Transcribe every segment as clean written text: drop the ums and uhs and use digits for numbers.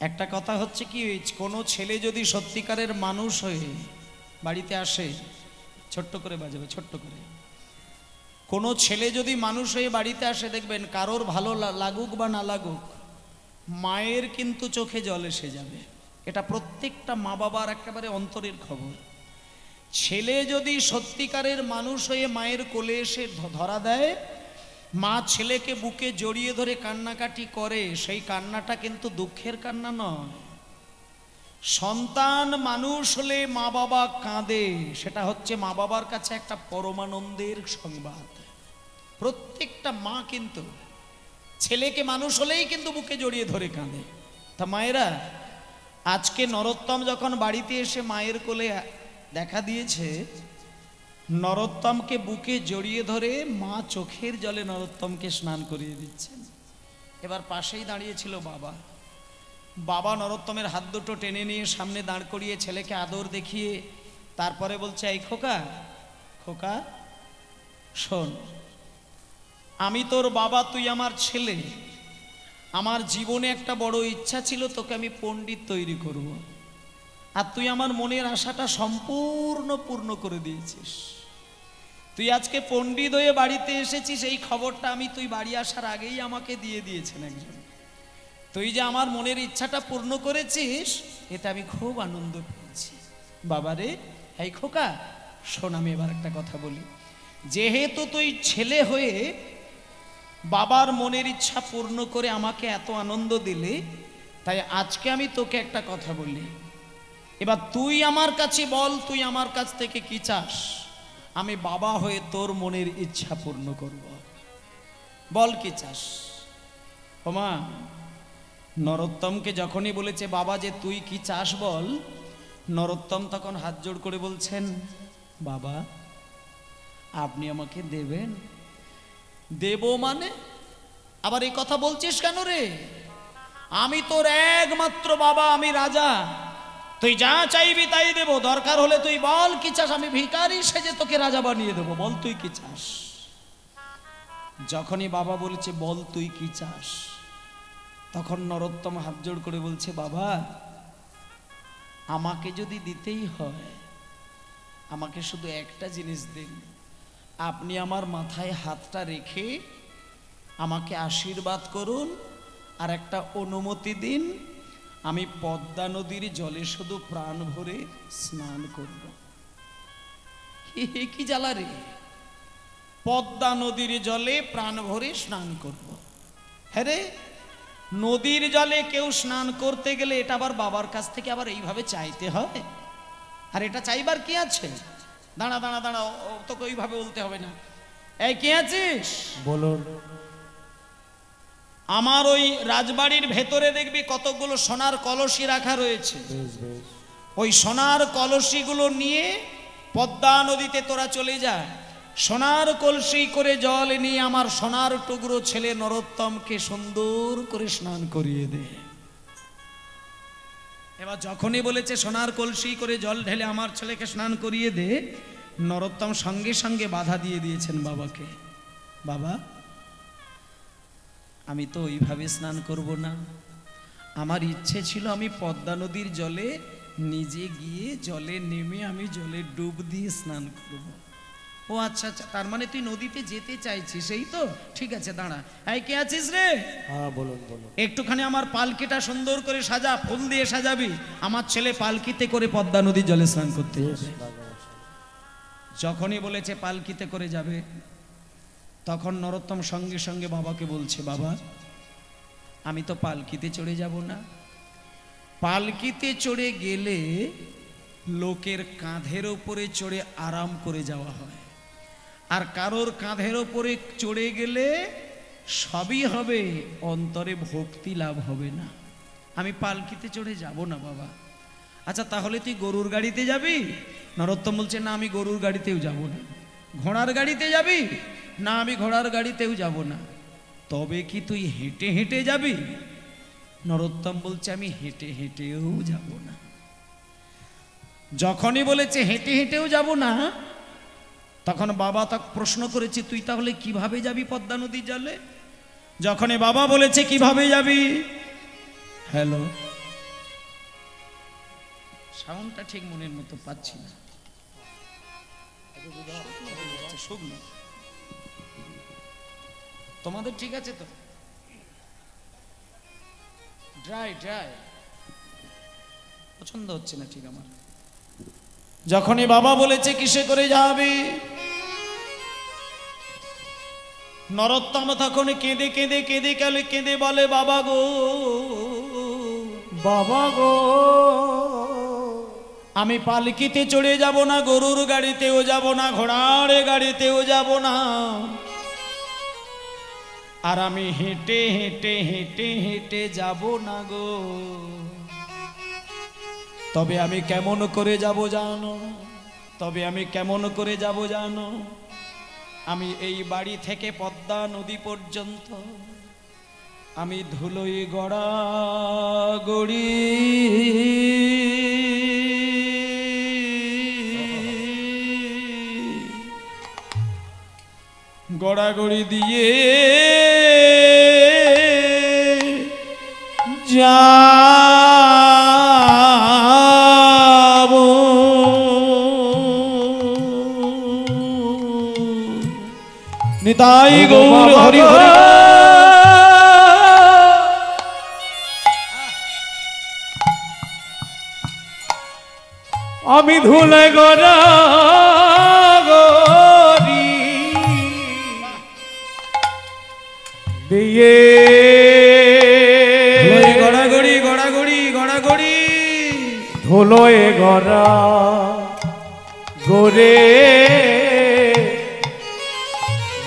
একটা কথা হচ্ছে কি, কোনো ছেলে যদি সত্যিকারের মানুষ হয়ে বাড়িতে আসে, ছোট্ট করে বাজাবে, ছোট্ট করে, কোনো ছেলে যদি মানুষ হয়ে বাড়িতে আসে, দেখবেন কারোর ভালো লাগুক বা না লাগুক, মায়ের কিন্তু চোখে জল এসে যাবে। এটা প্রত্যেকটা মা বাবার একেবারে অন্তরের খবর। ছেলে যদি সত্যিকারের মানুষ হয়ে মায়ের কোলে এসে ধরা দেয়, মা ছেলেকে বুকে জড়িয়ে ধরে কান্নাকাটি করে, সেই কান্নাটা কিন্তু দুঃখের কান্না নয়। সন্তান মানুষ হলে মা বাবা কাঁদে, সেটা হচ্ছে মা বাবার কাছে একটা পরমানন্দের সংবাদ। প্রত্যেকটা মা কিন্তু ছেলেকে মানুষ হলেই কিন্তু বুকে জড়িয়ে ধরে কাঁদে। তা মায়েরা, আজকে নরোত্তম যখন বাড়িতে এসে মায়ের কোলে দেখা দিয়েছে, নরোত্তমকে বুকে জড়িয়ে ধরে মা চোখের জলে নরোত্তমকে স্নান করিয়ে দিচ্ছেন। এবার পাশেই দাঁড়িয়েছিল বাবা। বাবা নরোত্তমের হাত দুটো টেনে নিয়ে সামনে দাঁড় করিয়ে ছেলেকে আদর দেখিয়ে তারপরে বলছে, এই খোকা, খোকা শোন, আমি তোর বাবা, তুই আমার ছেলে। আমার জীবনে একটা বড় ইচ্ছা ছিল, তোকে আমি পণ্ডিত তৈরি করব, আর তুই আমার মনের আশাটা সম্পূর্ণ পূর্ণ করে দিয়েছিস। তুই আজকে পণ্ডিত হয়ে বাড়িতে এসেছিস, এই খবরটা তুই বাড়ি আসার আগেই আমাকে দিয়ে দিয়েছেন একজন। তুই যে আমার মনের ইচ্ছাটা পূর্ণ করেছিস, এতে আমি খুব আনন্দ পেয়েছি। বাবারে, এই খোকা শোন, আমি এবার একটা কথা বলি। যেহেতু তুই ছেলে হয়ে বাবার মনের ইচ্ছা পূর্ণ করে আমাকে এত আনন্দ দিলে, তাই আজকে আমি তোকে একটা কথা বলি। এবার তুই আমার কাছে বল, তুই আমার কাছ থেকে কি চাস? আমি বাবা হয়ে তোর মনের ইচ্ছা পূর্ণ করব। বল কি চাস? ওমা, নরোত্তমকে যখনই বলেছে বাবা যে তুই কি চাস বল, নরোত্তম তখন হাত জোড় করে বলছেন, বাবা আপনি আমাকে দেবেন। দেব মানে? আবার এই কথা বলছিস কেন রে? আমি তোর একমাত্র বাবা, আমি রাজা, তুই যা চাইবি তাই দেব। দরকার হলে তুই বল কি চাস, আমি ভিখারি সেজে তোকে রাজা বানিয়ে দেবো। বল তুই কি চাস? যখনই বাবা বলেছে বল তুই কি চাস, তখন নরোত্তম হাত জোড় করে বলছে, বাবা আমাকে যদি দিতেই হয়, আমাকে শুধু একটা জিনিস দিন। আপনি আমার মাথায় হাতটা রেখে আমাকে আশীর্বাদ করুন, আর একটা অনুমতি দিন, আমি পদ্মা নদীর জলে শুধু প্রাণ ভরে স্নান করব। কি জ্বালা রে? পদ্মা নদীর জলে প্রাণ ভরে স্নান করব। হ্যাঁ রে, নদীর জলে কেউ স্নান করতে গেলে এটা আবার বাবার কাছ থেকে আবার এইভাবে চাইতে হয়? আর এটা চাইবার কি আছে? দাঁড়া দাঁড়া দাঁড়া, তোকে ওইভাবে বলতে হবে না। এই কে আছিস? বলুন। আমার ওই রাজবাড়ির ভেতরে দেখবি কতগুলো সোনার কলসি রাখা রয়েছে। ওই সোনার কলসিগুলো নিয়ে পদ্মা নদীতে তোরা চলে যা। সোনার কলসি করে জল নিয়ে আমার সোনার টুকরো ছেলে নরোত্তমকে সুন্দর করে স্নান করিয়ে দে। এবার যখনই বলেছে সোনার কলসি করে জল ঢেলে আমার ছেলেকে স্নান করিয়ে দে, নরোত্তম সঙ্গে সঙ্গে বাধা দিয়ে দিয়েছেন বাবাকে। বাবা আমি তো ওইভাবে স্নান করব না, আমার ইচ্ছে ছিল আমি পদ্মা নদীর জলে নিজে গিয়ে জলে নেমে আমি জলে ডুব দিয়ে স্নান করব। ও আচ্ছা আচ্ছা, তার মানে তুই নদীতে যেতে চাইছিস, এই তো? ঠিক আছে দাঁড়া। এই কে আছিস রে? হ্যাঁ বলুন বলুন। একটুখানি আমার পালকিটা সুন্দর করে সাজা, ফুল দিয়ে সাজাবি। আমার ছেলে পালকিতে করে পদ্মা নদীর জলে স্নান করতে যাবে। যখনই বলেছে পালকিতে করে যাবে, তখন নরোত্তম সঙ্গে সঙ্গে বাবাকে বলছে, বাবা আমি তো পালকিতে চড়ে যাব না। পালকিতে চড়ে গেলে লোকের কাঁধের ওপরে চড়ে আরাম করে যাওয়া হয়, আর কারোর কাঁধের ওপরে চড়ে গেলে সবই হবে, অন্তরে ভক্তি লাভ হবে না। আমি পালকিতে চড়ে যাব না বাবা। আচ্ছা তাহলে তুই গরুর গাড়িতে যাবি? নরোত্তম বলছে, না আমি গরুর গাড়িতেও যাব না। ঘোড়ার গাড়িতে যাবি? না আমি ঘোড়ার গাড়িতেও যাব না। তবে কি তুই হেঁটে হেঁটে যাবি? নরোত্তম বলছে, আমি হেঁটে হেঁটেও যাব না। যখনই বলেছে হেঁটে হেঁটেও যাব না, তখন বাবা তাকে প্রশ্ন করেছে, তুই তাহলে কিভাবে যাবি পদ্মা নদীর জলে? যখনই বাবা বলেছে কিভাবে যাবি, হ্যালো সাউন্ডটা ঠিক মনের মতো পাচ্ছি না। শুকনো তোমাদের ঠিক আছে তো? ড্রাই ড্রাই পছন্দ হচ্ছে না ঠিক আমার। যখনই বাবা বলেছে কিসে করে যাবে, নরোত্তম তখন কেঁদে কেঁদে কেঁদে কেঁদে কেঁদে বলে, বাবা গো বাবা গো, আমি পালকিতে চড়ে যাব না, গরুর গাড়িতেও যাব না, ঘোড়ার গাড়িতেও যাব না, আর আমি হেঁটে হেঁটে হেঁটে হেঁটে যাব না গো। তবে আমি কেমন করে যাব জানো? তবে আমি কেমন করে যাব জানো? আমি এই বাড়ি থেকে পদ্মা নদী পর্যন্ত আমি ধুলোই গড়া গড়ি গড়াগড়ি দিয়ে যাব। নিতাই গৌর হরি হরি। আমি ধুলে গড়া গড়ি দিয়ে গড়াগড়ি গড়াগড়ি গড়াগড়ি ধুলোয় গড়া গড়ে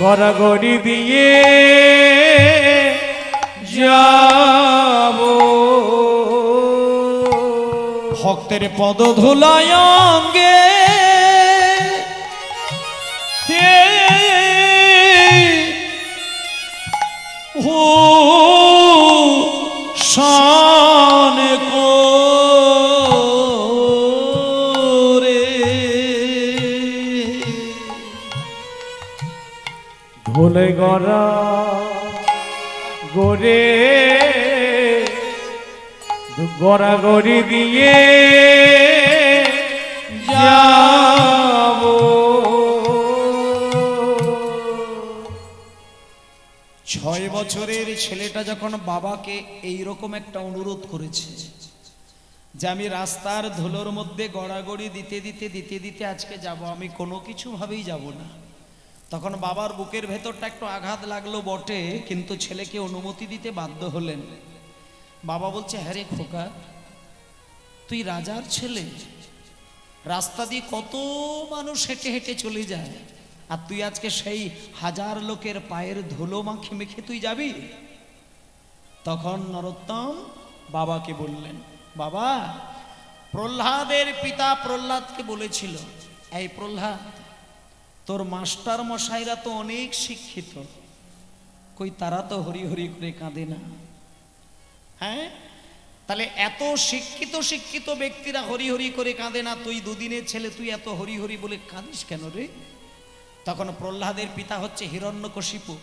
গড়াগড়ি দিয়ে যাব। ভক্তের পদ ধুলায় অঙ্গে শান করে ধুলে গড়া গড়ে গড়াগড়ি দিয়ে যাব। 6 বছরের ছেলেটা যখন বাবাকে এইরকম একটা অনুরোধ করেছে যে আমি রাস্তার ধুলোর মধ্যে গড়াগড়ি দিতে দিতে দিতে দিতে আজকে যাব, আমি কোনো কিছু ভাবেই যাব না, তখন বাবার বুকের ভেতরটা একটু আঘাত লাগলো বটে, কিন্তু ছেলেকে অনুমতি দিতে বাধ্য হলেন। বাবা বলছে, হ্যাঁ রে খোকা, তুই রাজার ছেলে, রাস্তা দিয়ে কত মানুষ হেঁটে হেঁটে চলে যায়, আর তুই আজকে সেই হাজার লোকের পায়ের ধুলো মাখে মেখে তুই যাবি? তখন নরোত্তম বাবাকে বললেন, বাবা, প্রহ্লাদের পিতা প্রহ্লাদকে বলেছিল, এই প্রহ্লাদ, তোর মাস্টার মশাইরা তো অনেক শিক্ষিত, কই তারা তো হরি হরি করে কাঁদে না। হ্যাঁ, তাহলে এত শিক্ষিত শিক্ষিত ব্যক্তিরা হরি হরি করে কাঁদে না, তুই দুদিনের ছেলে, তুই এত হরি হরি বলে কাঁদিস কেন রে? তখন প্রহ্লাদের পিতা হচ্ছে হিরণ্যকশিপু।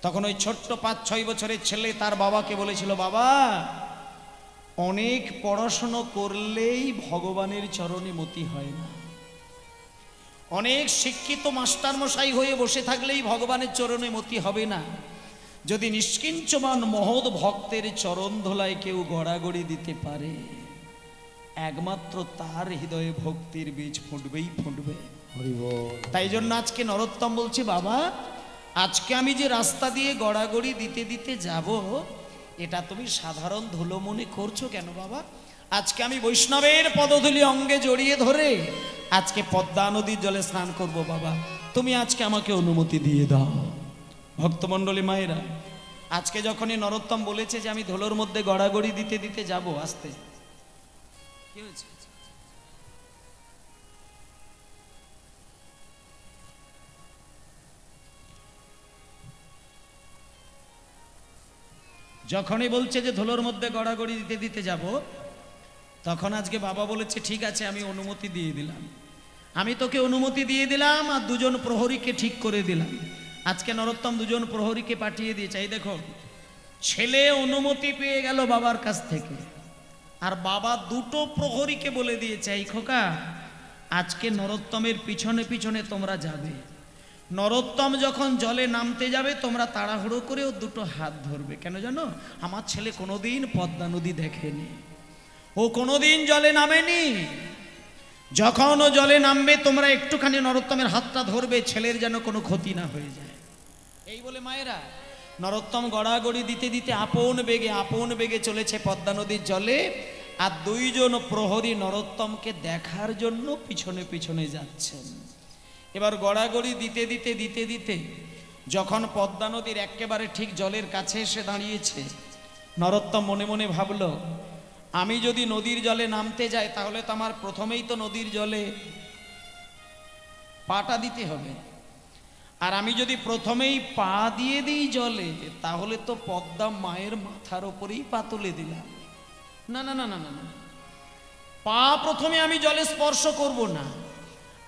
তখন ওই ছোট্ট 5-6 বছরের ছেলে তার বাবাকে বলেছিল, বাবা, অনেক পড়াশুনো করলেই ভগবানের চরণে মতি হয় না, অনেক শিক্ষিত মাস্টার মশাই হয়ে বসে থাকলেই ভগবানের চরণে মতি হবে না, যদি নিষ্কিঞ্চমান মহৎ ভক্তের চরণ ধোলায় কেউ গড়াগড়ি দিতে পারে, একমাত্র তার হৃদয়ে ভক্তির বীজ ফুটবেই ফুটবে। তাই জন্য আজকে নরোত্তম বলছে, বাবা, আজকে আমি যে রাস্তা দিয়ে গড়াগড়ি দিতে দিতে যাব, এটা তুমি সাধারণ ধুলো মনে করছো কেন বাবা? আজকে আমি বৈষ্ণবের পদধূলি অঙ্গে জড়িয়ে ধরে আজকে পদ্মা নদীর জলে স্নান করব বাবা, তুমি আজকে আমাকে অনুমতি দিয়ে দাও। ভক্তমণ্ডলী মায়েরা, আজকে যখনই নরোত্তম বলেছে যে আমি ধুলোর মধ্যে গড়াগড়ি দিতে দিতে যাব, আসতে কি হয়েছে? যখনই বলছে যে ধুলোর মধ্যে গড়াগড়ি দিতে দিতে যাব, তখন আজকে বাবা বলেছে, ঠিক আছে, আমি অনুমতি দিয়ে দিলাম, আমি তোকে অনুমতি দিয়ে দিলাম, আর 2 জন প্রহরীকে ঠিক করে দিলাম। আজকে নরোত্তম 2 জন প্রহরীকে পাঠিয়ে দিয়েছে। এই দেখো, ছেলে অনুমতি পেয়ে গেল বাবার কাছ থেকে, আর বাবা দুটো প্রহরীকে বলে দিয়েছে, এই খোকা আজকে নরোত্তমের পিছনে পিছনে তোমরা যাবে, নরোত্তম যখন জলে নামতে যাবে তোমরা তাড়াহুড়ো করে ও দুটো হাত ধরবে। কেন জানো? আমার ছেলে কোনোদিন পদ্মা নদী দেখেনি, ও কোনোদিন জলে নামেনি। যখন ও জলে নামবে তোমরা একটুখানি নরোত্তমের হাতটা ধরবে, ছেলের যেন কোনো ক্ষতি না হয়ে যায়। এই বলে মায়েরা নরোত্তম গড়াগড়ি দিতে দিতে আপন বেগে চলেছে পদ্মা নদীর জলে, আর দুইজন প্রহরী নরোত্তমকে দেখার জন্য পিছনে পিছনে যাচ্ছেন। এবার গড়াগড়ি দিতে দিতে দিতে দিতে যখন পদ্মা নদীর একেবারে ঠিক জলের কাছে এসে দাঁড়িয়েছে, নরোত্তম মনে মনে ভাবল, আমি যদি নদীর জলে নামতে যাই তাহলে তো আমার প্রথমেই তো নদীর জলে পাটা দিতে হবে, আর আমি যদি প্রথমেই পা দিয়ে দিই জলে তাহলে তো পদ্মা মায়ের মাথার ওপরেই পা তুলে দিলাম। না না না না না না, পা প্রথমে আমি জলে স্পর্শ করব না,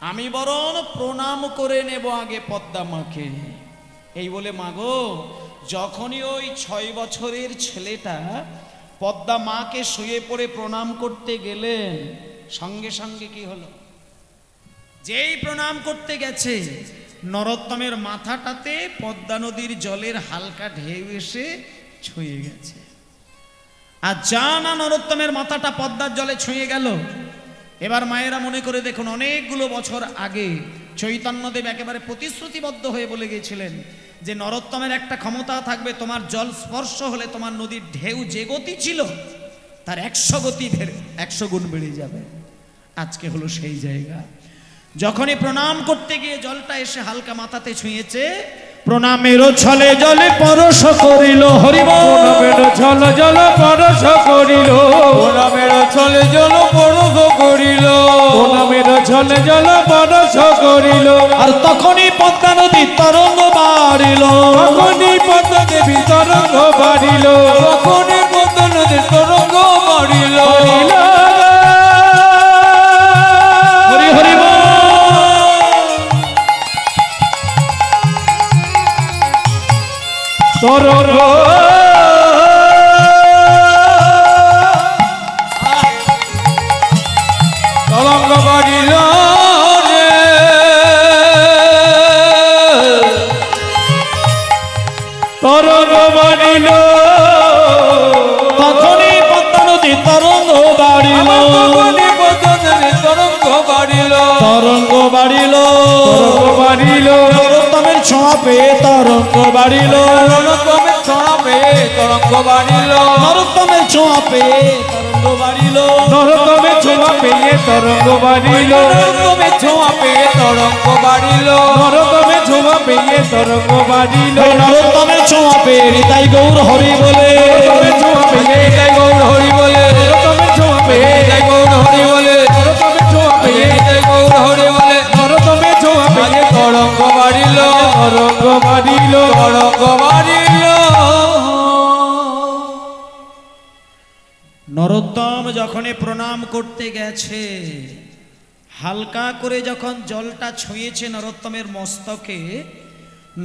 আমি বরং প্রণাম করে নেব আগে পদ্মা মাকে। এই বলে মাগো যখনই ওই 6 বছরের ছেলেটা পদ্মা মাকে শুয়ে পড়ে প্রণাম করতে গেলেন, সঙ্গে সঙ্গে কি হলো? যেই প্রণাম করতে গেছে নরোত্তমের মাথাটাতে পদ্মা নদীর জলের হালকা ঢেউ এসে ছুঁয়ে গেছে। আর যা না নরোত্তমের মাথাটা পদ্মার জলে ছুঁয়ে গেল। এবার মায়েরা মনে করে দেখুন, অনেকগুলো বছর আগে চৈতন্যদেব একেবারে প্রতিশ্রুতিবদ্ধ হয়ে বলে গিয়েছিলেন যে নরোত্তমের একটা ক্ষমতা থাকবে, তোমার জল স্পর্শ হলে তোমার নদীর ঢেউ যে গতি ছিল তার 100 গতি 100 গুণ বেড়ে যাবে। আজকে হলো সেই জায়গা। যখনই প্রণাম করতে গিয়ে জলটা এসে হালকা মাথাতে ছুঁয়েছে, প্রণামের ছলে জলে পরশ করিল হরিবল, প্রণামের ছলে জলে পরশ করিল, প্রণামের ছলে জলে পরশ করিল, প্রণামের ছলে জলে পরশ করিল। আর তখনই পদ্মা নদী তরঙ্গ বাড়িল, তখনই পদ্মা দেবী তরঙ্গ বাড়িল, তখনই পদ্মা নদী তরঙ্গ বাড়িল। হরি হরি বল। তরঙ্গ তরঙ্গ বাড়িল রে, তরঙ্গ বাড়িল, তখনই পদ্মা নদী তরঙ্গ বাড়িল, তখনই পদ্মা নদী তরঙ্গ বাড়িল, তরঙ্গ বাড়িল, তরঙ্গ বাড়িল, নরোত্তমের ছোঁয়া পেয়ে তরঙ্গ বাড়িল, নরোত্তমের ছোঁয়া পেয়ে তরঙ্গ বাড়িল, নরোত্তমের ছোঁয়া পেয়ে তরঙ্গ বাড়িল, নরোত্তমের ছোঁয়া পেয়ে তরঙ্গ বাড়িল, নরোত্তমের ছোঁয়া পেয়ে তরঙ্গ বাড়িল, নরোত্তমের ছোঁয়া পেয়ে তরঙ্গ বাড়িল, নরোত্তমের ছোঁয়া পেয়ে হৃদয় গৌর হরি বলে, নরোত্তমের ছোঁয়া পেয়ে হৃদয় গৌর হরি বলে, নরোত্তমের ছোঁয়া পেয়ে হৃদয় গৌর হরি বলে, নরোত্তমের ছোঁয়া পেয়ে হৃদয় গৌর হরি বলে, নরোত্তমের ছোঁয়া পেয়ে তরঙ্গ বাড়িল, তরঙ্গ বাড়িল, তরঙ্গ বাড়িল। নরোত্তম যখন প্রণাম করতে গেছে, হালকা করে যখন জলটা ছুঁয়েছে নরোত্তমের মস্তকে,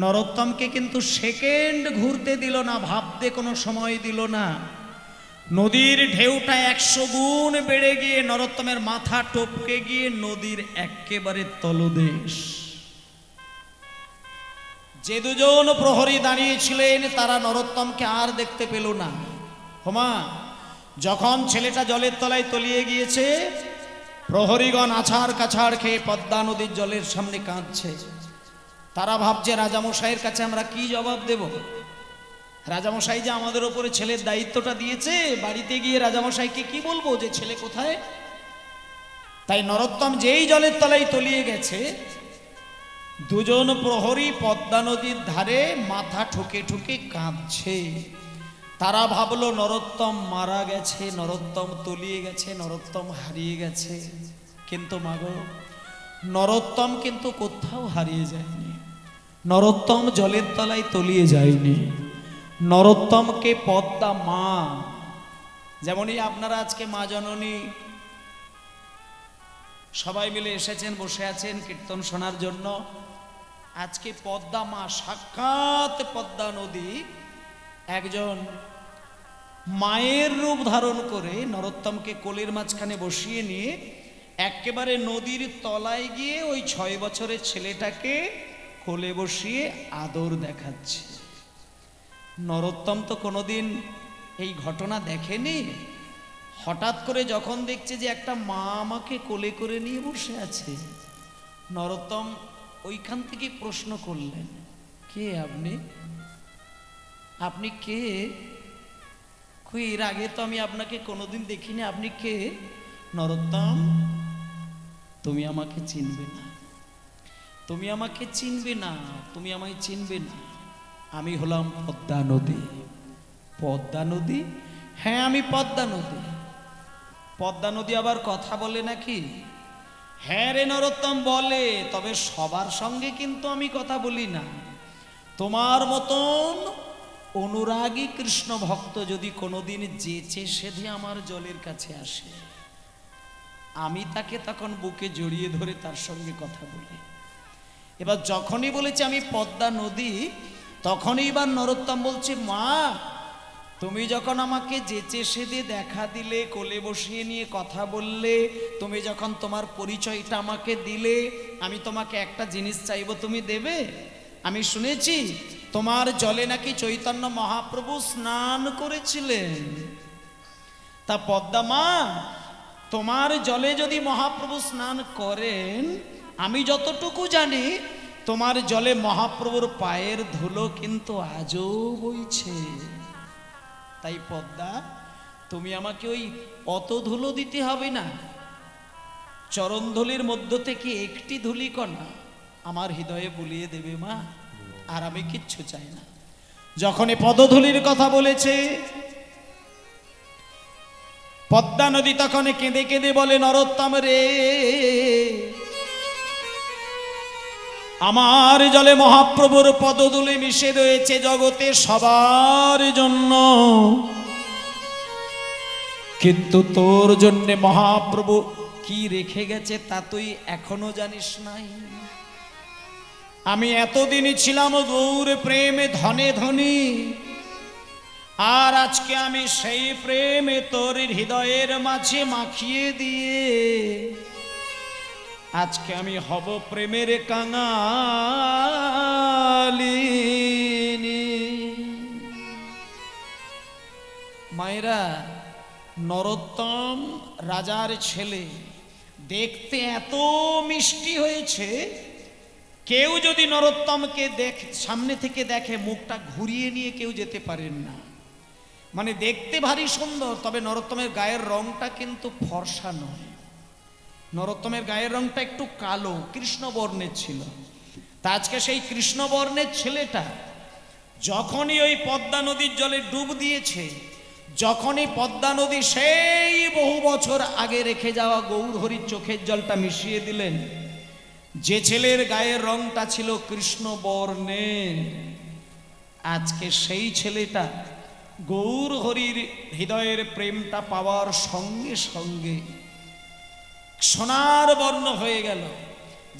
নরোত্তমকে কিন্তু সেকেন্ড ঘুরতে দিল না, ভাবতে কোনো সময় দিল না। নদীর ঢেউটা 100 গুণ বেড়ে গিয়ে নরোত্তমের মাথা টপকে গিয়ে নদীর একেবারে তলদেশ। যে দুজন প্রহরী দাঁড়িয়েছিলেন তারা নরোত্তমকে আর দেখতে পেল না। হোমা, যখন ছেলেটা জলের তলায় তলিয়ে গিয়েছে, প্রহরীগণ আছাড় কাছাড় খেয়ে পদ্মা নদীর জলের সামনে কাঁদছে। তারা ভাবছে রাজামশাইয়ের কাছে আমরা কি জবাব দেব? রাজামশাই যে আমাদের উপরে ছেলের দায়িত্বটা দিয়েছে, বাড়িতে গিয়ে রাজামশাইকে কি বলবো যে ছেলে কোথায়? তাই নরোত্তম যেই জলের তলায় তলিয়ে গেছে, দুজন প্রহরী পদ্মা নদীর ধারে মাথা ঠুকে ঠুকে কাঁদছে। তারা ভাবলো নরোত্তম মারা গেছে, নরোত্তম তলিয়ে গেছে, নরোত্তম হারিয়ে গেছে। কিন্তু মাগো, নরোত্তম কিন্তু কোথাও হারিয়ে যায়নি, নরোত্তম জলের তলায় তলিয়ে যায়নি। নরোত্তমকে পদ্মা মা, যেমনই আপনারা আজকে মা জননী সবাই মিলে এসেছেন, বসে আছেন কীর্তন শোনার জন্য, আজকে পদ্মা মা সাক্ষাৎ পদ্মা নদী একজন মায়ের রূপ ধারণ করে নরোত্তমকে কোলের মাঝখানে বসিয়ে নিয়ে একেবারে নদীর তলায় গিয়ে ওই 6 বছরের ছেলেটাকে কোলে বসিয়ে আদর দেখাচ্ছে। নরোত্তম তো কোনোদিন এই ঘটনা দেখেনি। হঠাৎ করে যখন দেখছে যে একটা মা আমাকে কোলে করে নিয়ে বসে আছে, নরোত্তম ওইখান থেকে প্রশ্ন করলেন, কে আপনি? আপনি কে? কই এর আগে তো আমি আপনাকে কোনোদিন দেখিনি, আপনি কে? নরোত্তম, তুমি আমাকে চিনবে না, তুমি আমাকে চিনবে না, তুমি আমায় চিনবে না। আমি হলাম পদ্মা নদী। পদ্মা নদী? হ্যাঁ, আমি পদ্মা নদী। পদ্মা নদী আবার কথা বলে নাকি? হ্যাঁ রে নরোত্তম, বলে, তবে সবার সঙ্গে কিন্তু আমি কথা বলি না। তোমার মতন অনুরাগী কৃষ্ণ ভক্ত যদি কোনোদিন যেচে সেধে আমার জলের কাছে আসে, আমি তাকে তখন বুকে জড়িয়ে ধরে তার সঙ্গে কথা বলি। এবার যখনই বলেছে আমি পদ্মা নদী, তখনই এবার নরোত্তম বলছে, মা তুমি যখন আমাকে যেচে সেধে দেখা দিলে, কোলে বসিয়ে নিয়ে কথা বললে, তুমি যখন তোমার পরিচয়টা আমাকে দিলে, আমি তোমাকে একটা জিনিস চাইবো, তুমি দেবে? আমি শুনেছি তোমার জলে নাকি চৈতন্য মহাপ্রভু স্নান করেছিলেন। তা পদ্মা মা, তোমার জলে যদি মহাপ্রভু স্নান করেন, আমি যতটুকু জানি তোমার জলে মহাপ্রভুর পায়ের ধুলো কিন্তু আজও বইছে। তাই পদ্মা, তুমি আমাকে ওই অত ধুলো দিতে হবে না, চরণধুলির মধ্য থেকে একটি ধূলিকণা আমার হৃদয়ে বুলিয়ে দেবে মা, আর আমি কিচ্ছু চাই না। যখন পদধূলির কথা বলেছে, পদ্মা নদী তখন কেঁদে কেঁদে বলে, নরোত্তম রে, আমার জলে মহাপ্রভুর পদধূলি মিশে রয়েছে জগতে সবার জন্য, কিন্তু তোর জন্য মহাপ্রভু কি রেখে গেছে তা তুই এখনো জানিস নাই। আমি এতদিনই ছিলাম গৌর প্রেমে ধনে ধনী, আর আজকে আমি সেই প্রেমে তোর হৃদয়ের মাঝে মাখিয়ে দিয়ে আজকে আমি হব প্রেমের কাঙালিনী। মায়েরা, নরোত্তম রাজার ছেলে দেখতে এত মিষ্টি হয়েছে, কেউ যদি নরোত্তমকে সামনে থেকে দেখে, মুখটা ঘুরিয়ে নিয়ে কেউ যেতে পারেন না। মানে দেখতে ভারী সুন্দর, তবে নরোত্তমের গায়ের রংটা কিন্তু ফর্সা নয়। নরোত্তমের গায়ের রংটা একটু কালো, কৃষ্ণবর্ণের ছিল। তা আজকে সেই কৃষ্ণবর্ণের ছেলেটা যখনই ওই পদ্মা নদীর জলে ডুব দিয়েছে, যখনই পদ্মা নদী সেই বহু বছর আগে রেখে যাওয়া গৌর হরির চোখের জলটা মিশিয়ে দিলেন, যে ছেলের গায়ের রংটা ছিল কৃষ্ণবর্ণের, আজকে সেই ছেলেটা গৌর হরির হৃদয়ের প্রেমটা পাওয়ার সঙ্গে সঙ্গে সোনার বর্ণ হয়ে গেল।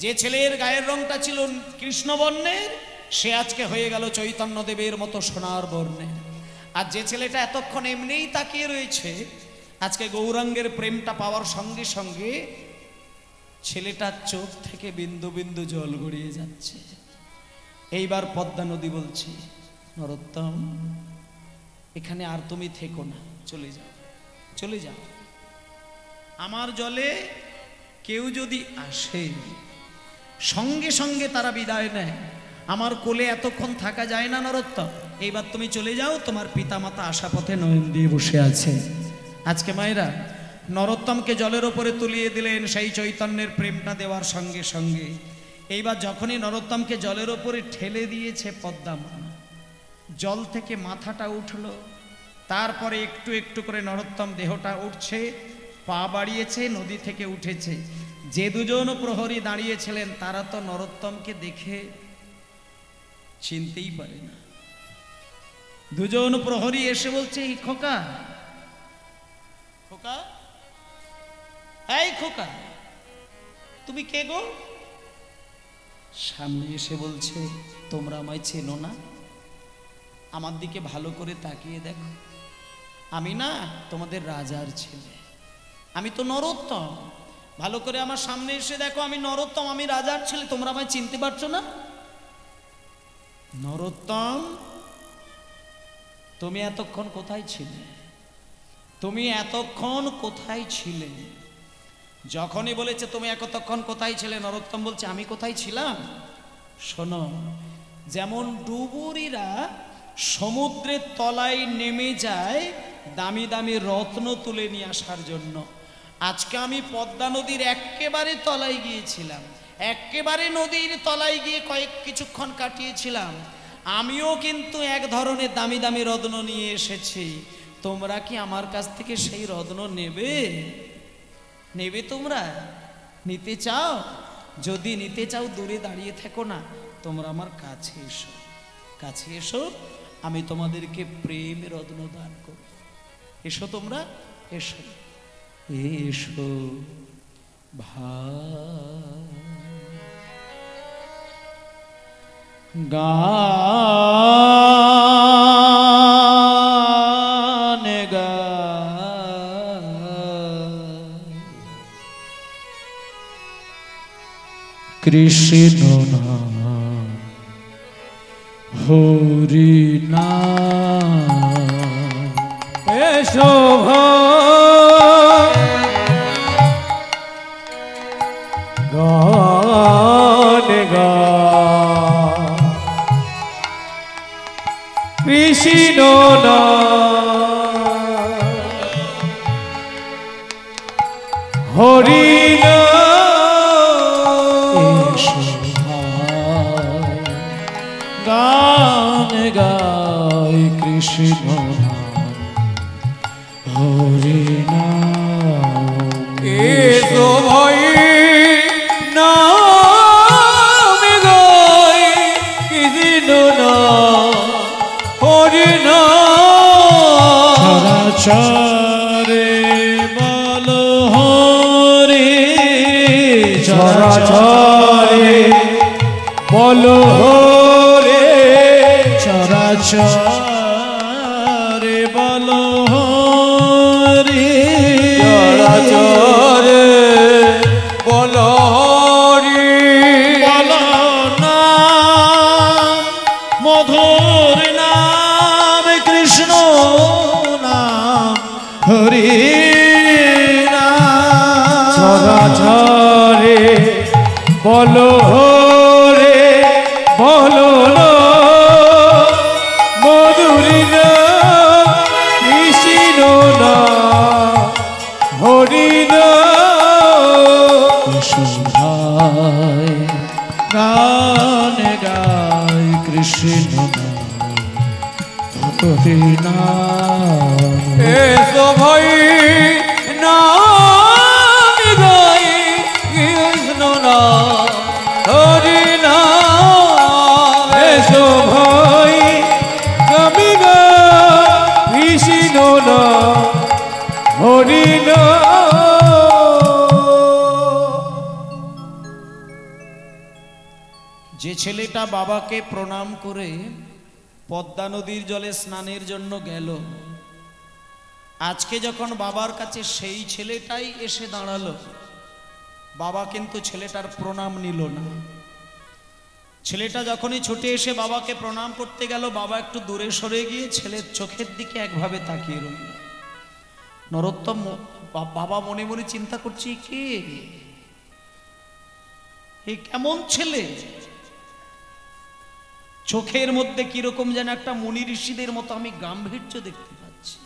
যে ছেলের গায়ের রংটা ছিল কৃষ্ণবর্ণের, সে আজকে হয়ে গেল চৈতন্যদেবের মতো সোনার বর্ণের। আর যে ছেলেটা এতক্ষণ এমনিই তাকিয়ে রয়েছে, আজকে গৌরাঙ্গের প্রেমটা পাওয়ার সঙ্গে সঙ্গে ছেলেটার চোখ থেকে বিন্দু বিন্দু জল গড়িয়ে যাচ্ছে। এইবার পদ্মা নদী বলছে, নরোত্তম, এখানে আর তুমি থেকো না, চলে যাও, চলে যাও। আমার জলে কেউ যদি আসে, সঙ্গে সঙ্গে তারা বিদায় নেয়। আমার কোলে এতক্ষণ থাকা যায় না নরোত্তম, এইবার তুমি চলে যাও, তোমার পিতামাতা আশা পথে নয়ন দিয়ে বসে আছে। আজকে মায়েরা, নরোত্তমকে জলের ওপরে তুলিয়ে দিলেন সেই চৈতন্যের প্রেমটা দেওয়ার সঙ্গে সঙ্গে। এইবার যখনই নরোত্তমকে জলের ওপরে ঠেলে দিয়েছে পদ্মা মা, জল থেকে মাথাটা উঠল, তারপরে একটু একটু করে নরোত্তম দেহটা উঠছে, পা বাড়িয়েছে, নদী থেকে উঠেছে। যে দুজন প্রহরী দাঁড়িয়েছিলেন তারা তো নরোত্তমকে দেখে চিনতেই পারে না। দুজন প্রহরী এসে বলছে, এই খোকা, খোকা, এই খোকা, তুমি কে গো? সামনে এসে বলছে, তোমরা আমায় চেনো না? আমার দিকে ভালো করে তাকিয়ে দেখো, আমি না তোমাদের রাজার ছেলে, আমি তো নরোত্তম। ভালো করে আমার সামনে এসে দেখো, আমি নরোত্তম, আমি রাজার ছেলে। তোমরা আমায় চিনতে পারছো না? নরোত্তম, তুমি এতক্ষণ কোথায় ছিলে? তুমি এতক্ষণ কোথায় ছিলে? যখনই বলেছে তুমি এতক্ষণ কোথায় ছিলে, নরোত্তম বলছে আমি কোথায় ছিলাম? শোনো, যেমন ডুবুরিরা সমুদ্রের তলায় নেমে যায় দামি দামি রত্ন তুলে নিয়ে আসার জন্য, আজকে আমি পদ্মা নদীর একেবারে তলায় গিয়েছিলাম, একেবারে নদীর তলায় গিয়ে কিছুক্ষণ কাটিয়েছিলাম। আমিও কিন্তু এক ধরনের দামি দামি রত্ন নিয়ে এসেছি। তোমরা কি আমার কাছ থেকে সেই রত্ন নেবে? নেবে? তোমরা নিতে চাও? যদি নিতে চাও দূরে দাঁড়িয়ে থেকো না, তোমরা আমার কাছে এসো, কাছে এসো, আমি তোমাদেরকে প্রেম রত্ন দান করব। এসো তোমরা, এসো, এসো গান গা কৃষ্ণ নাম হরি নাম। এসো গান গা কৃষ্ণ নাম হরি গান গায় কৃষ্ণ হরি নাম। এসো ভাই নাম গায় কৃষ্ণ নাম হরি নাম। চরাচরে বল হরি, চরাচরে বল হরে, চরাচরে বল হরি, চরাচরে বল হরি, বল নাম মধুর নাম কৃষ্ণ নাম হরি নাম। চরাচরে বল হরে, বলো মধুরী নাম কৃষ্ণ নাম হরি নাম। গান গায় কৃষ্ণ নাম হরি নাম। এসো ভাই নাম গায় কৃষ্ণ নাম হরি নাম। এসো ভাই আমি গাই কৃষ্ণ নাম হরি নাম। যে ছেলেটা বাবাকে প্রণাম করে পদ্মা নদীর জলে স্নানের জন্য গেল, আজকে যখন বাবার কাছে সেই ছেলেটাই এসে দাঁড়ালো, বাবা কিন্তু ছেলেটার প্রণাম নিল না। ছেলেটা যখনই ছুটে এসে বাবাকে প্রণাম করতে গেল, বাবা একটু দূরে সরে গিয়ে ছেলের চোখের দিকে একভাবে তাকিয়ে রইল। নরোত্তম বাবা মনে মনে চিন্তা করছে, কে এই কেমন ছেলে? চোখের মধ্যে কিরকম যেন একটা মুনি ঋষিদের মতো আমি গাম্ভীর্য দেখতে পাচ্ছি,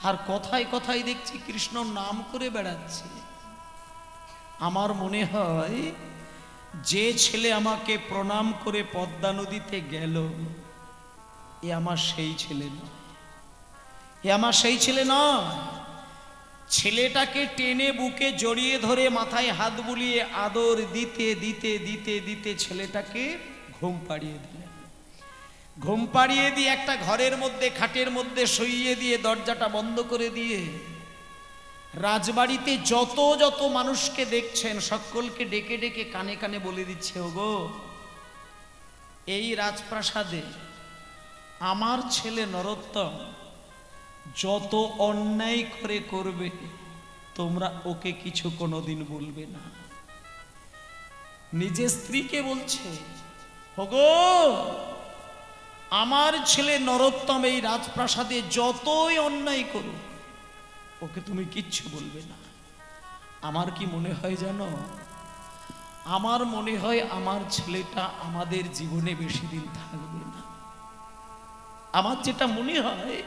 আর কথায় কথায় দেখছি কৃষ্ণ নাম করে বেড়াচ্ছে। আমার মনে হয় যে ছেলে আমাকে প্রণাম করে পদ্মা নদীতে গেল, এ আমার সেই ছেলে নয়, এ আমার সেই ছেলে নয়। ছেলেটাকে টেনে বুকে জড়িয়ে ধরে মাথায় হাত বুলিয়ে আদর দিতে দিতে দিতে দিতে ছেলেটাকে ঘুম পাড়িয়ে দিলেন। ঘুম পাড়িয়ে দিয়ে একটা ঘরের মধ্যে খাটের মধ্যে শুইয়ে দিয়ে দরজাটা বন্ধ করে দিয়ে রাজবাড়িতে যত যত মানুষকে দেখছেন সকলকে ডেকে ডেকে কানে কানে বলে দিচ্ছে, ওগো এই রাজপ্রাসাদে আমার ছেলে নরোত্তম যত অন্যায় করে করবে তোমরা ওকে কিছু কোনোদিন বলবে না। নিজের স্ত্রীকে বলছে, ওগো আমার ছেলে নরোত্তম এই রাজপ্রাসাদে যতই অন্যায় করুক ওকে তুমি কিচ্ছু বলবে না। আমার কি মনে হয় জানো, আমার মনে হয় আমার ছেলেটা আমাদের জীবনে বেশি দিন থাকবে না। আমার যেটা মনে হয়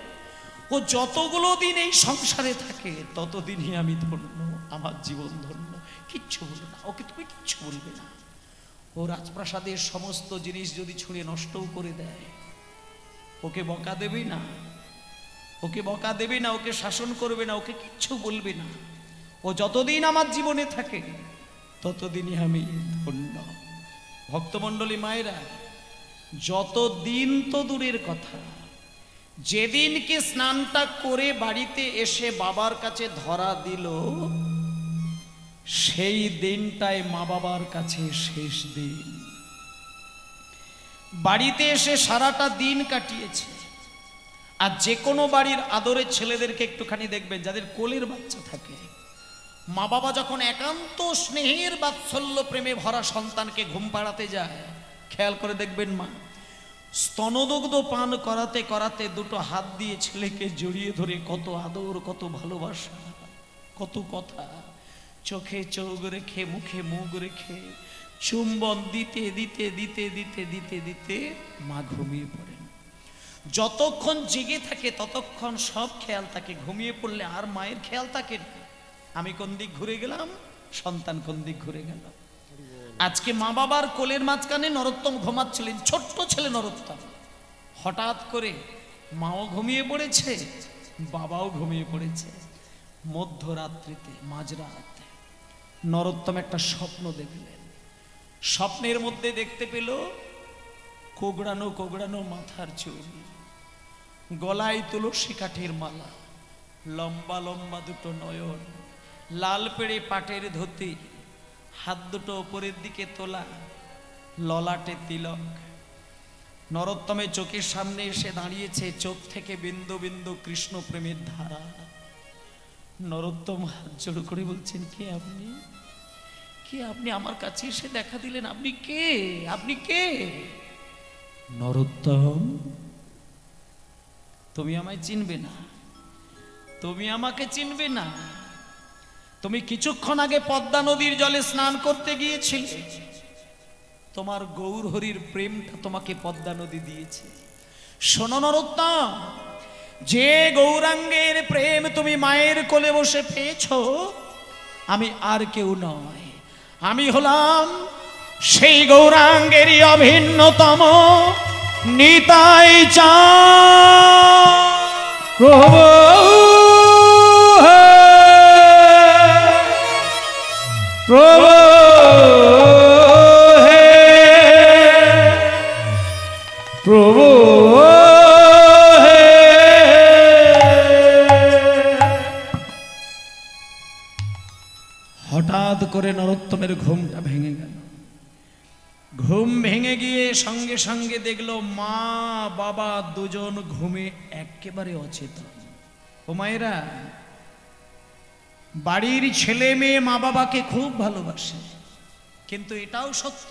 ও যতগুলো দিন এই সংসারে থাকে ততদিনই আমি ধন্য, আমার জীবন ধন্য। কিচ্ছু বলবে না ওকে, তুমি কিচ্ছু বলবে না। ও রাজপ্রাসাদের সমস্ত জিনিস যদি ছুঁড়ে নষ্টও করে দেয় ওকে বকা দেবে না, ওকে বকা দেবে না, ওকে শাসন করবে না, ওকে কিচ্ছু বলবে না। ও যতদিন আমার জীবনে থাকে ততদিনই আমি ধন্য। ভক্তমণ্ডলী মায়েরা, যতদিন তো দূরের কথা, যেদিনকে স্নানটা করে বাড়িতে এসে বাবার কাছে ধরা দিল সেই দিনটাই মা বাবার কাছে শেষ দিন। বাড়িতে এসে সারাটা দিন কাটিয়েছে। আর যে কোনো বাড়ির আদরের ছেলেদেরকে একটুখানি দেখবেন, যাদের কোলের বাচ্চা থাকে, মা বাবা যখন একান্ত স্নেহের বাৎসল্য প্রেমে ভরা সন্তানকে ঘুম পাড়াতে যায়, খেয়াল করে দেখবেন মা স্তনদুগ্ধ পান করাতে করাতে দুটো হাত দিয়ে ছেলেকে জড়িয়ে ধরে কত আদর, কত ভালোবাসা, কত কথা, চোখে চোখ রেখে মুখে মুখ রেখে চুম্বন দিতে দিতে দিতে দিতে দিতে দিতে মা ঘুমিয়ে পড়েন। যতক্ষণ জেগে থাকে ততক্ষণ সব খেয়াল থাকে, ঘুমিয়ে পড়লে আর মায়ের খেয়াল থাকে না। আমি কোন দিক ঘুরে গেলাম, সন্তান কোন দিক ঘুরে গেল। আজকে মা বাবার কোলের মাঝখানে নরোত্তম ঘুমাচ্ছিলেন, ছোট্ট ছেলে নরোত্তম। হঠাৎ করে মাও ঘুমিয়ে পড়েছে, বাবাও ঘুমিয়ে পড়েছে। মধ্যরাত্রিতে, মাঝরাত, নরোত্তম একটা স্বপ্ন দেখলেন। স্বপ্নের মধ্যে দেখতে পেল কোগড়ানো কোগড়ানো মাথার চুল, গলায় তুলসী কাঠের মালা, লম্বা লম্বা দুটো নয়ন, লাল পেড়ে পাটের ধুতি, হাত দুটো উপরের দিকে তোলা, ললাটে তিলক। নরোত্তমের চোখের সামনে এসে দাঁড়িয়েছে, চোখ থেকে বিন্দু বিন্দু কৃষ্ণ প্রেমের ধারা। নরোত্তম হাত জোড় করে বলছেন, কে আপনি? কে আপনি? আমার কাছে এসে দেখা দিলেন, আপনি কে? আপনি কে? নরোত্তম, তুমি আমায় চিনবে না, তুমি আমাকে চিনবে না। তুমি কিছুক্ষণ আগে পদ্মা নদীর জলে স্নান করতে গিয়েছিলে, তোমার গৌর হরির প্রেমটা তোমাকে পদ্মা নদী দিয়েছে। শোনো নরোত্তম, যে গৌরাঙ্গের প্রেম তুমি মায়ের কোলে বসে পেয়েছো, আমি আর কেউ নয়, আমি হলাম সেই গৌরাঙ্গেরই অভিন্নতম নিতাই চাঁদ। প্রভু প্রভু হে প্রভু হে। হঠাৎ করে নরোত্তমের ঘুমটা ভেঙে গেল। ঘুম ভেঙে গিয়ে সঙ্গে সঙ্গে দেখলো মা বাবা দুজন ঘুমে একেবারে অচেতন। ও মায়েরা, বাড়ির ছেলে মেয়ে মা বাবাকে খুব ভালোবাসে, কিন্তু এটাও সত্য,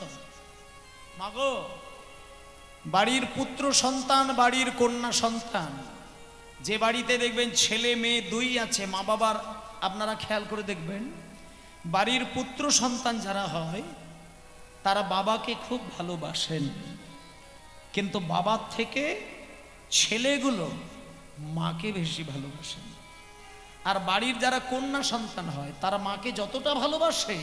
মাগো বাড়ির পুত্র সন্তান, বাড়ির কন্যা সন্তান, যে বাড়িতে দেখবেন ছেলে মেয়ে দুই আছে, মা বাবার আপনারা খেয়াল করে দেখবেন, বাড়ির পুত্র সন্তান যারা হয় তারা বাবাকে খুব ভালোবাসেন, কিন্তু বাবার থেকে ছেলেগুলো মাকে বেশি ভালোবাসেন। আর বাড়ির যারা কন্যা সন্তান হয় তারা মাকে যতটা ভালোবাসে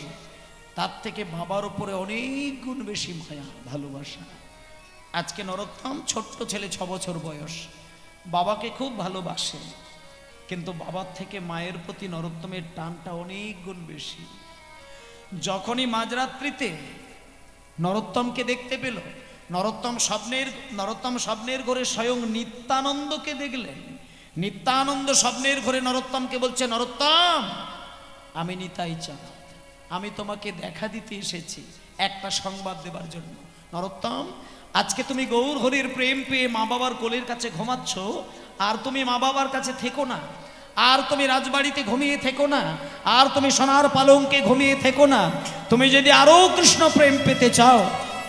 তার থেকে বাবার উপরে অনেক গুণ বেশি মায়া, ভালোবাসা। আজকে নরোত্তম ছোট্ট ছেলে, 6 বছর বয়স, বাবাকে খুব ভালোবাসে, কিন্তু বাবার থেকে মায়ের প্রতি নরোত্তমের টানটা অনেক গুণ বেশি। যখনই মাঝরাত্রিতে নরোত্তমকে দেখতে পেল, নরোত্তম স্বপ্নের ঘরে স্বয়ং নিত্যানন্দকে দেখলেন। নিত্যানন্দ স্বপ্নের ঘরে নরোত্তমকে বলছে, নরোত্তম আমি নিতাই চাঁদ, আমি তোমাকে দেখা দিতে এসেছি একটা সংবাদ দেবার জন্য। নরোত্তম, আজকে তুমি গৌর হরির প্রেম পেয়ে মা বাবার কোলের কাছে ঘুমাচ্ছ, আর তুমি মা বাবার কাছে থেকো না, আর তুমি রাজবাড়িতে ঘুমিয়ে থেকো না, আর তুমি সোনার পালঙ্কে ঘুমিয়ে থেকো না। তুমি যদি আরো কৃষ্ণ প্রেম পেতে চাও,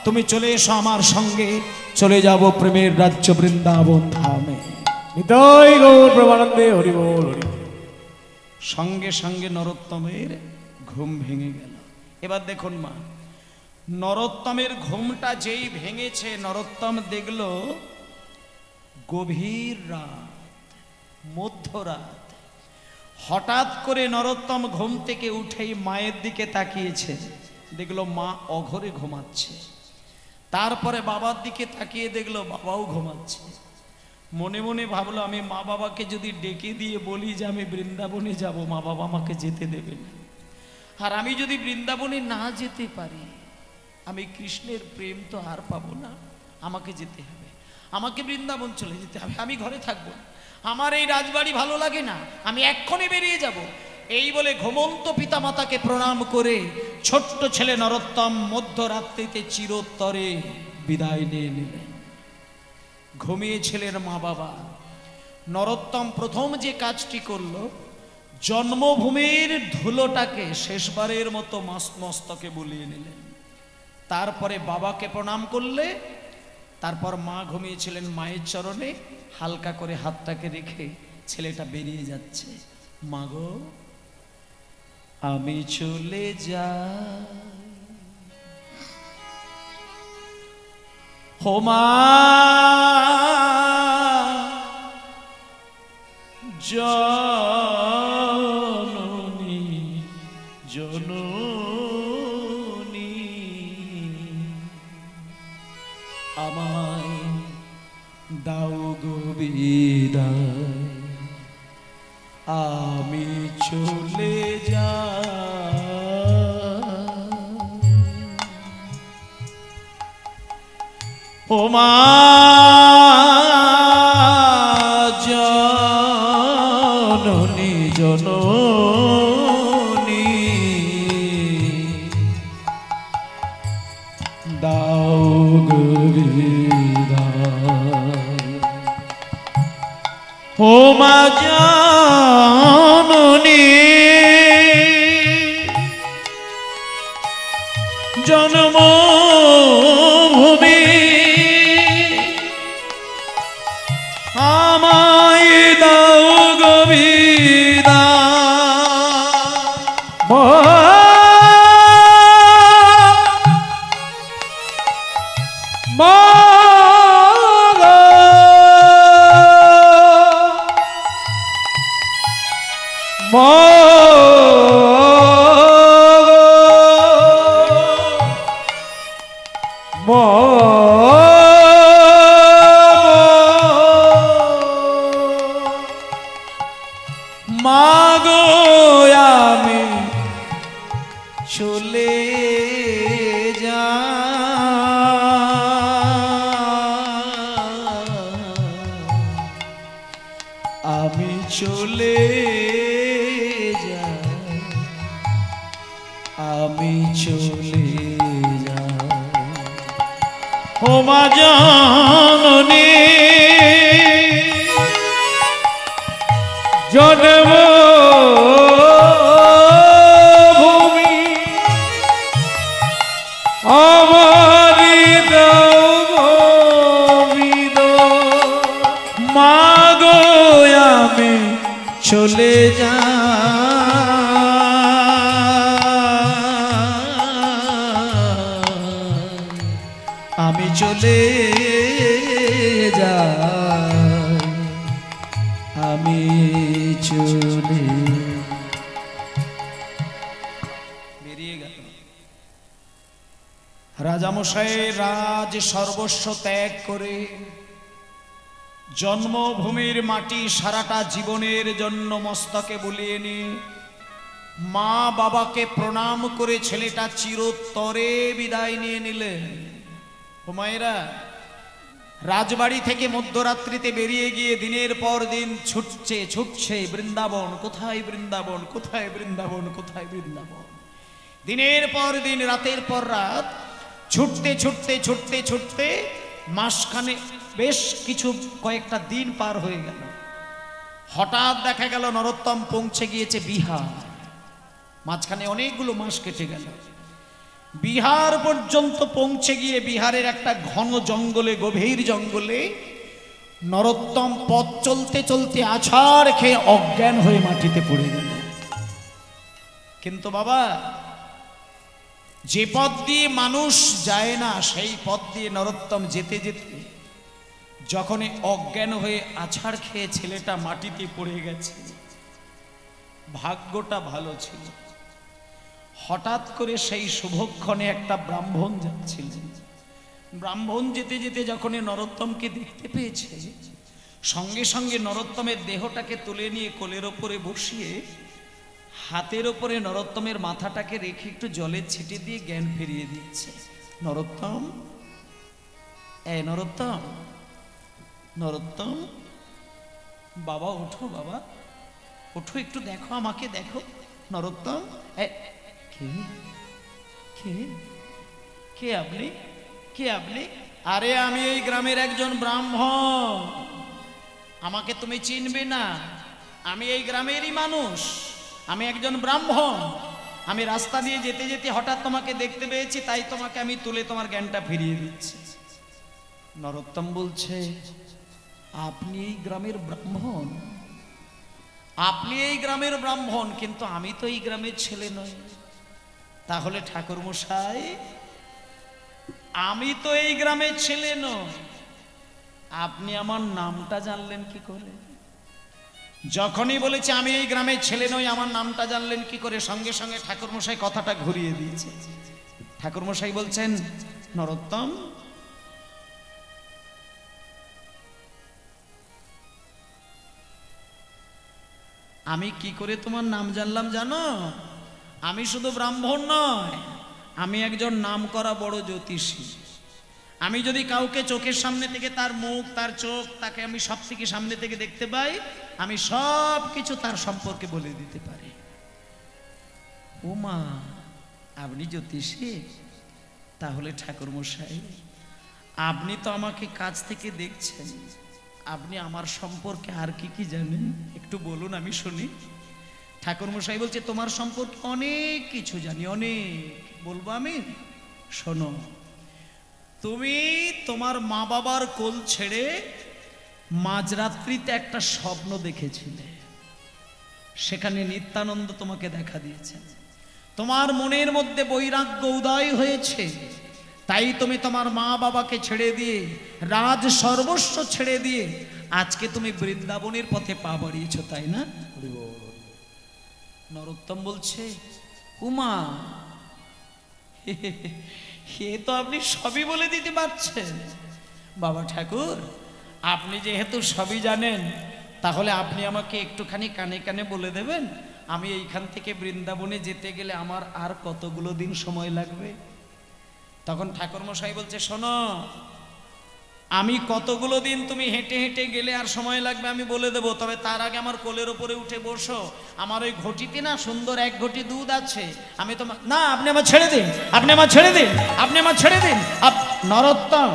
তুমি চলে এসো আমার সঙ্গে, চলে যাব প্রেমের রাজ্য বৃন্দাবন ধামে। নিতাই গৌর প্রেমানন্দে হরি বল হরি বল। সঙ্গে সঙ্গে নরোত্তমের ঘুম ভেঙে গেল। এবার দেখুন মা, নরোত্তমের ঘুমটা যেই ভেঙেছে, নরোত্তম দেখল গভীর রাত, মধ্যরাত। হঠাৎ করে নরোত্তম ঘুম থেকে উঠেই মায়ের দিকে তাকিয়েছে, দেখলো মা অঘরে ঘুমাচ্ছে। তারপরে বাবার দিকে তাকিয়ে দেখলো বাবাও ঘুমাচ্ছে। মনে মনে ভাবলো, আমি মা বাবাকে যদি ডেকে দিয়ে বলি যে আমি বৃন্দাবনে যাব, মা বাবা আমাকে যেতে দেবে না। আর আমি যদি বৃন্দাবনে না যেতে পারি, আমি কৃষ্ণের প্রেম তো আর পাবো না, আমাকে যেতে হবে, আমাকে বৃন্দাবন চলে যেতে হবে, আমি ঘরে থাকবো না, আমার এই রাজবাড়ি ভালো লাগে না, আমি এক্ষণে বেরিয়ে যাব। এই বলে ঘুমন্ত পিতামাতাকে প্রণাম করে ছোট্ট ছেলে নরোত্তম মধ্যরাত্রিতে চিরতরে বিদায় নিয়ে নিলেন। ঘুমিয়েছিলেন মা বাবা। নরোত্তম প্রথম যে কাজটি করল, জন্মভূমির ধুলোটাকে শেষবারের মতো মস্তকে বুলিয়ে নিলেন। তারপরে বাবাকে প্রণাম করলে, তারপর মা ঘুমিয়েছিলেন, মায়ের চরণে হালকা করে হাতটাকে রেখে ছেলেটা বেরিয়ে যাচ্ছে। মাগো আমি চলে যাই, ও মা জননী জননী, আমায় দাও গো বিদায়, আমি চলে যাই। ও মা জননী জননী, দাও গো বিদায়। ও মা জননী জন্মভূমি, আমায় দাও গো বিদায়। মাগো আমি চলে যাই, আমি চলে যাই, আমি চলে যাই। ও মা জননী জন্মভূমি, আমারি দাও গো বিদায়। মাগো আমি চলে যাই, আমি চলে যাই, আমি চলে। বেরিয়ে গেল। রাজামশাই রাজ সর্বস্ব ত্যাগ করে জন্মভূমির মাটি সারাটা জীবনের জন্য মস্তকে বুলিয়ে নিয়ে মা বাবাকে প্রণাম করে ছেলেটা চিরতরে বিদায় নিয়ে নিলেন। ও মায়েরা, রাজবাড়ি থেকে মধ্যরাত্রিতে বেরিয়ে গিয়ে দিনের পর দিন ছুটছে বৃন্দাবন, কোথায় বৃন্দাবন, কোথায় বৃন্দাবন, কোথায় বৃন্দাবন। দিনের পর দিন, রাতের পর রাত ছুটতে ছুটতে ছুটতে ছুটতে মাসখানে বেশ কিছু কয়েকটা দিন পার হয়ে গেল। হঠাৎ দেখা গেল নরোত্তম পৌঁছে গিয়েছে বিহার। মাঝখানে অনেকগুলো মাস কেটে গেল। বিহার পর্যন্ত পৌঁছে গিয়ে বিহারের একটা ঘন জঙ্গলে, গভীর জঙ্গলে নরোত্তম পথ চলতে চলতে আছাড় খেয়ে অজ্ঞান হয়ে মাটিতে পড়ে গেল। কিন্তু বাবা, যে পথ দিয়ে মানুষ যায় না সেই পথ দিয়ে নরোত্তম যেতে যেতে যখন অজ্ঞান হয়ে আছাড় খেয়ে ছেলেটা মাটিতে পড়ে গেছে, ভাগ্যটা ভালো ছিল। হঠাৎ করে সেই শুভক্ষণে একটা ব্রাহ্মণ যাচ্ছিলেন। ব্রাহ্মণ যেতে যেতে যখন নরোত্তমকে দেখতে পেয়েছে, সঙ্গে সঙ্গে নরোত্তমের দেহটাকে তুলে নিয়ে কোলের ওপরে বসিয়ে হাতের ওপরে নরোত্তমের মাথাটাকে রেখে একটু জলের ছিটে দিয়ে জ্ঞান ফিরিয়ে দিচ্ছে। নরোত্তম, নরোত্তম, নরোত্তম, বাবা ওঠো, বাবা ওঠো, একটু দেখো, আমাকে দেখো। নরোত্তম, কে কে কে আপনি? কে আপনি? আরে আমি এই গ্রামের একজন ব্রাহ্মণ, আমাকে তুমি চিনবে না? আমি এই গ্রামেরই মানুষ, আমি একজন ব্রাহ্মণ। আমি রাস্তা দিয়ে যেতে যেতে হঠাৎ তোমাকে দেখতে পেয়েছি, তাই তোমাকে আমি তুলে তোমার জ্ঞানটা ফিরিয়ে দিচ্ছি। নরোত্তম বলছে, আপনি এই গ্রামের ব্রাহ্মণ? আপনি এই গ্রামের ব্রাহ্মণ, কিন্তু আমি তো এই গ্রামের ছেলে নই। তাহলে ঠাকুর মশাই, আমি তো এই গ্রামের ছেলে নই, আপনি আমার নামটা জানলেন কি করে? যখনই বলেছে আমি এই গ্রামের ছেলে নই, আমার নামটা জানলেন কি করে? সঙ্গে সঙ্গে ঠাকুর মশাই কথাটা ঘুরিয়ে দিয়েছে। ঠাকুর মশাই বলছেন, নরোত্তম, আমি কি করে তোমার নাম জানলাম জানো? আমি শুধু ব্রাহ্মণ নয়, আমি একজন নামকরা বড় জ্যোতিষী। আমি যদি কাউকে চোখের সামনে থেকে তার মুখ, তার চোখ, তাকে আমি সব থেকে সামনে থেকে দেখতে পাই, আমি সব কিছু তার সম্পর্কে বলে দিতে পারি। ও মা, আপনি জ্যোতিষী? তাহলে ঠাকুর মশাই, আপনি তো আমাকে কাছ থেকে দেখছেন, আপনি আমার সম্পর্কে আর কি কি জানেন একটু বলুন, আমি শুনি। ঠাকুর মশাই বলছে, তোমার সম্পর্কে অনেক কিছু জানি, অনেক। বলবো আমি? শোনো, তুমি তোমার মা বাবার কোল ছেড়ে মাঝরাত্রিতে একটা স্বপ্ন দেখেছিলে, সেখানে নিত্যানন্দ তোমাকে দেখা দিয়েছেন। তোমার মনের মধ্যে বৈরাগ্য উদয় হয়েছে, তাই তুমি তোমার মা বাবাকে ছেড়ে দিয়ে, রাজ সর্বস্ব ছেড়ে দিয়ে আজকে তুমি বৃন্দাবনের পথে পা বাড়িয়েছ, তাই না? নরোত্তম বলছে, উমা, এ তো আপনি সবই বলে দিতে পারছেন। বাবা ঠাকুর, আপনি যেহেতু সবই জানেন, তাহলে আপনি আমাকে একটুখানি কানে কানে বলে দেবেন, আমি এইখান থেকে বৃন্দাবনে যেতে গেলে আমার আর কতগুলো দিন সময় লাগবে? তখন ঠাকুর মশাই বলছে, শোনো, আমি কতগুলো দিন তুমি হেঁটে হেঁটে গেলে আর সময় লাগবে আমি বলে দেবো, তবে তার আগে আমার কোলের ওপরে উঠে বসো। আমার ওই ঘটিতে না সুন্দর এক ঘটি দুধ আছে, আমি তোমার না, আপনি আমার ছেড়ে দিন, আপনি আমার ছেড়ে দিন, আপনি আমার ছেড়ে দিন। নরোত্তম,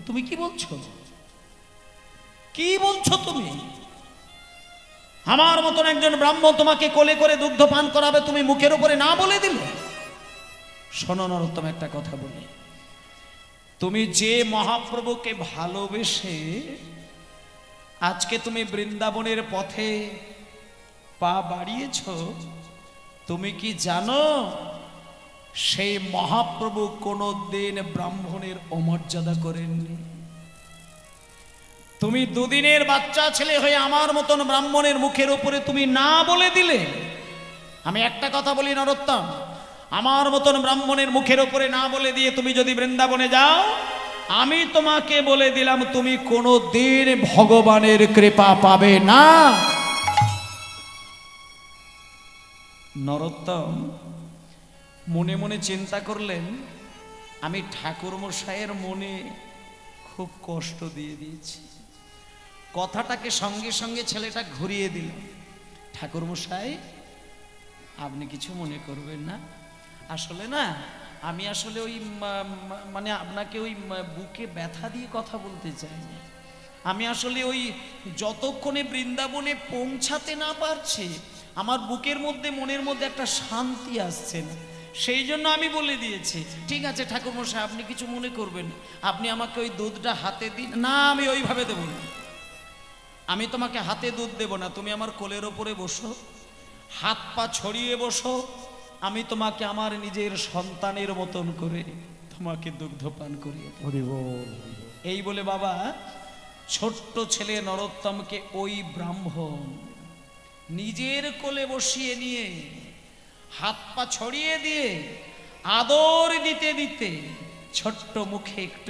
তুমি কি বলছো? কি বলছো তুমি? আমার মতন একজন ব্রাহ্মণ তোমাকে কোলে করে দুগ্ধ পান করাবে, তুমি মুখের উপরে না বলে দিলে? শোনো নরোত্তম, একটা কথা বলি, তুমি যে মহাপ্রভুকে ভালোবেসে আজকে তুমি বৃন্দাবনের পথে পা বাড়িয়েছ, তুমি কি জানো সেই মহাপ্রভু কোনোদিন ব্রাহ্মণের অমর্যাদা করেননি? তুমি দুদিনের বাচ্চা ছেলে হয়ে আমার মতন ব্রাহ্মণের মুখের উপরে তুমি না বলে দিলে। আমি একটা কথা বলি নরোত্তম, আমার মতন ব্রাহ্মণের মুখের উপরে না বলে দিয়ে তুমি যদি বৃন্দাবনে যাও, আমি তোমাকে বলে দিলাম তুমি কোনোদিন ভগবানের কৃপা পাবে না। নরোত্তম মনে মনে চিন্তা করলেন, আমি ঠাকুর মশাইয়ের মনে খুব কষ্ট দিয়ে দিয়েছি। কথাটাকে সঙ্গে সঙ্গে ছেলেটা ঘুরিয়ে দিল, ঠাকুর মশাই আপনি কিছু মনে করবেন না, আসলে না আমি আসলে ওই মানে আপনাকে ওই বুকে ব্যথা দিয়ে কথা বলতে চাইনি, আমি আসলে ওই যতক্ষণে বৃন্দাবনে পৌঁছাতে না পারছি আমার বুকের মধ্যে মনের মধ্যে একটা শান্তি আসছে না, সেই জন্য আমি বলে দিয়েছি ঠিক আছে ঠাকুরমশাই আপনি কিছু মনে করবেন না, আপনি আমাকে ওই দুধটা হাতে দিন। না আমি ওইভাবে দেবো না, আমি তোমাকে হাতে দুধ দেব না, তুমি আমার কোলের ওপরে বসো, হাত পা ছড়িয়ে বসো, আমি তোমাকে আমার নিজের সন্তানের মতন করে তোমাকে দুগ্ধপান করিয়ে দেব। এই বলে বাবা ছোট্ট ছেলে নরোত্তমকে ওই ব্রাহ্মণ নিজের কোলে বসিয়ে নিয়ে হাত পা ছড়িয়ে দিয়ে আদর দিতে দিতে ছোট্ট মুখে একটু